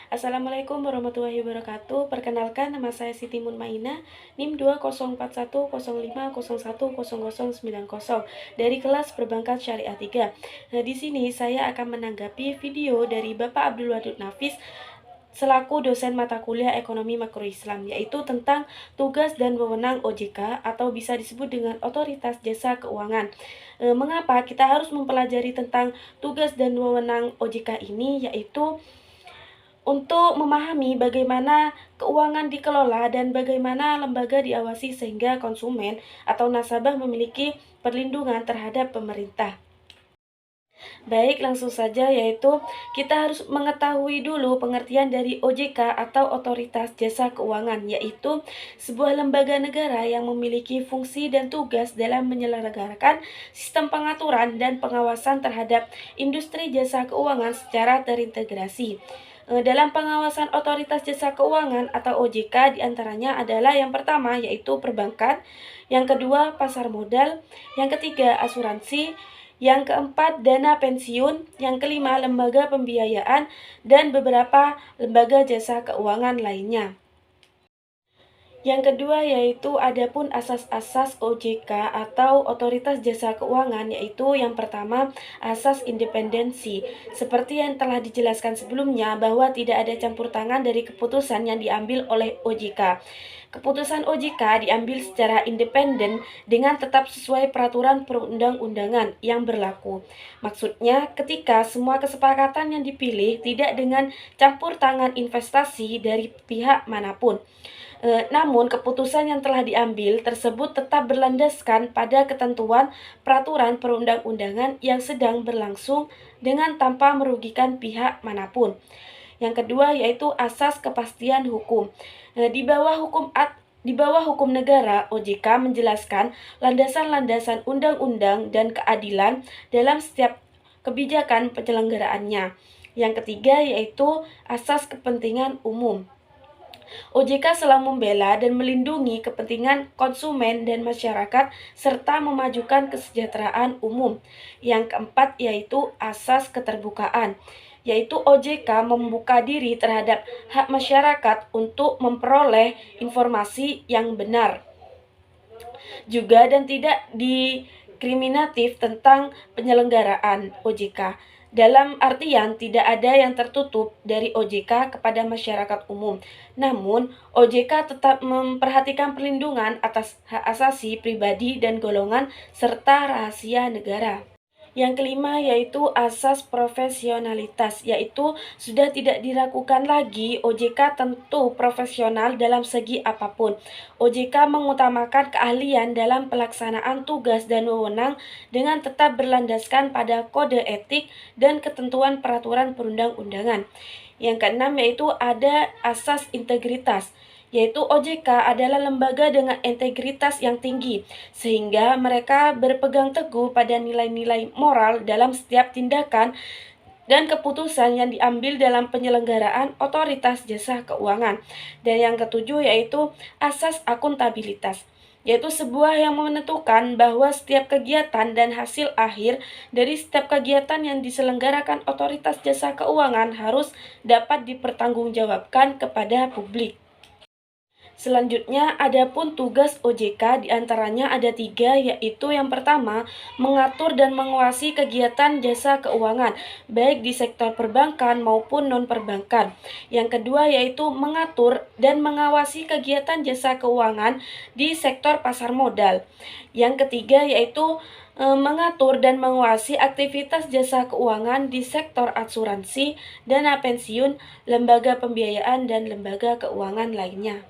Assalamualaikum warahmatullahi wabarakatuh. Perkenalkan, nama saya Siti Munmaina, NIM 2041050101090 dari kelas Perbankan Syariah 3. Nah, di sini saya akan menanggapi video dari Bapak Abdul Wadud Nafis selaku dosen mata kuliah Ekonomi Makro Islam, yaitu tentang tugas dan wewenang OJK atau bisa disebut dengan Otoritas Jasa Keuangan. Mengapa kita harus mempelajari tentang tugas dan wewenang OJK ini, yaitu untuk memahami bagaimana keuangan dikelola dan bagaimana lembaga diawasi sehingga konsumen atau nasabah memiliki perlindungan terhadap pemerintah. Baik, langsung saja, yaitu kita harus mengetahui dulu pengertian dari OJK atau Otoritas Jasa Keuangan, yaitu sebuah lembaga negara yang memiliki fungsi dan tugas dalam menyelenggarakan sistem pengaturan dan pengawasan terhadap industri jasa keuangan secara terintegrasi. Dalam pengawasan Otoritas Jasa Keuangan atau OJK diantaranya adalah yang pertama yaitu perbankan, yang kedua pasar modal, yang ketiga asuransi, yang keempat dana pensiun, yang kelima lembaga pembiayaan, dan beberapa lembaga jasa keuangan lainnya. Yang kedua yaitu adapun asas-asas OJK atau Otoritas Jasa Keuangan, yaitu yang pertama asas independensi. Seperti yang telah dijelaskan sebelumnya bahwa tidak ada campur tangan dari keputusan yang diambil oleh OJK. Keputusan OJK diambil secara independen dengan tetap sesuai peraturan perundang-undangan yang berlaku. Maksudnya, ketika semua kesepakatan yang dipilih tidak dengan campur tangan investasi dari pihak manapun. Namun, keputusan yang telah diambil tersebut tetap berlandaskan pada ketentuan peraturan perundang-undangan yang sedang berlangsung dengan tanpa merugikan pihak manapun. Yang kedua yaitu asas kepastian hukum. Di bawah hukum negara, OJK menjelaskan landasan-landasan undang-undang dan keadilan dalam setiap kebijakan penyelenggaraannya. Yang ketiga yaitu asas kepentingan umum. OJK selalu membela dan melindungi kepentingan konsumen dan masyarakat serta memajukan kesejahteraan umum. Yang keempat yaitu asas keterbukaan, yaitu OJK membuka diri terhadap hak masyarakat untuk memperoleh informasi yang benar juga dan tidak diskriminatif tentang penyelenggaraan OJK. Dalam artian tidak ada yang tertutup dari OJK kepada masyarakat umum. Namun, OJK tetap memperhatikan perlindungan atas hak asasi pribadi dan golongan serta rahasia negara. Yang kelima yaitu asas profesionalitas, yaitu sudah tidak diragukan lagi OJK tentu profesional dalam segi apapun. OJK mengutamakan keahlian dalam pelaksanaan tugas dan wewenang dengan tetap berlandaskan pada kode etik dan ketentuan peraturan perundang-undangan. Yang keenam yaitu ada asas integritas, yaitu OJK adalah lembaga dengan integritas yang tinggi, sehingga mereka berpegang teguh pada nilai-nilai moral dalam setiap tindakan dan keputusan yang diambil dalam penyelenggaraan Otoritas Jasa Keuangan. Dan yang ketujuh yaitu asas akuntabilitas, yaitu sebuah yang menentukan bahwa setiap kegiatan dan hasil akhir dari setiap kegiatan yang diselenggarakan Otoritas Jasa Keuangan harus dapat dipertanggungjawabkan kepada publik. Selanjutnya, adapun tugas OJK diantaranya ada 3, yaitu yang pertama, mengatur dan menguasai kegiatan jasa keuangan, baik di sektor perbankan maupun non-perbankan. Yang kedua, yaitu mengatur dan mengawasi kegiatan jasa keuangan di sektor pasar modal. Yang ketiga, yaitu mengatur dan menguasai aktivitas jasa keuangan di sektor asuransi, dana pensiun, lembaga pembiayaan, dan lembaga keuangan lainnya.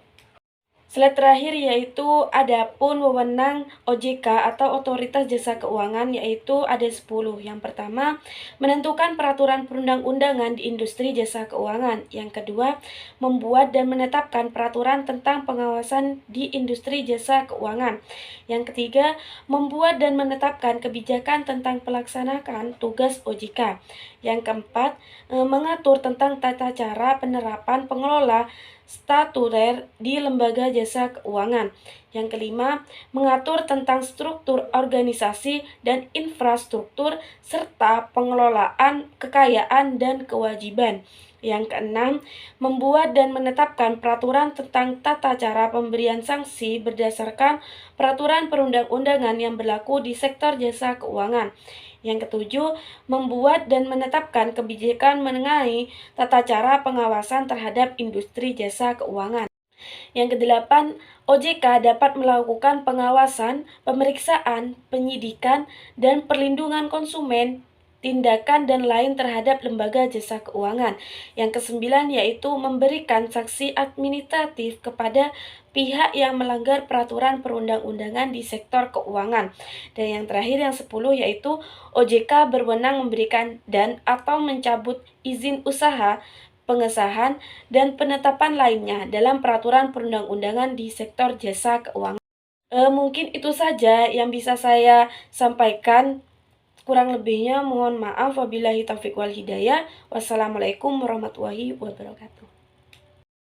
Slide terakhir yaitu adapun wewenang OJK atau Otoritas Jasa Keuangan, yaitu ada 10. Yang pertama, menentukan peraturan perundang-undangan di industri jasa keuangan. Yang kedua, membuat dan menetapkan peraturan tentang pengawasan di industri jasa keuangan. Yang ketiga, membuat dan menetapkan kebijakan tentang pelaksanaan tugas OJK. Yang keempat, mengatur tentang tata cara penerapan pengelola statuter di lembaga jasa keuangan. Yang kelima, mengatur tentang struktur organisasi dan infrastruktur serta pengelolaan kekayaan dan kewajiban. Yang keenam, membuat dan menetapkan peraturan tentang tata cara pemberian sanksi berdasarkan peraturan perundang-undangan yang berlaku di sektor jasa keuangan. Yang ketujuh, membuat dan menetapkan kebijakan mengenai tata cara pengawasan terhadap industri jasa keuangan. Yang kedelapan, OJK dapat melakukan pengawasan, pemeriksaan, penyidikan, dan perlindungan konsumen, tindakan dan lain terhadap lembaga jasa keuangan. Yang kesembilan yaitu memberikan sanksi administratif kepada pihak yang melanggar peraturan perundang-undangan di sektor keuangan. Dan yang terakhir yang 10 yaitu OJK berwenang memberikan dan atau mencabut izin usaha, pengesahan, dan penetapan lainnya dalam peraturan perundang-undangan di sektor jasa keuangan. Mungkin itu saja yang bisa saya sampaikan. Kurang lebihnya mohon maaf. Wabillahi taufiq wal hidayah. Wassalamualaikum warahmatullahi wabarakatuh.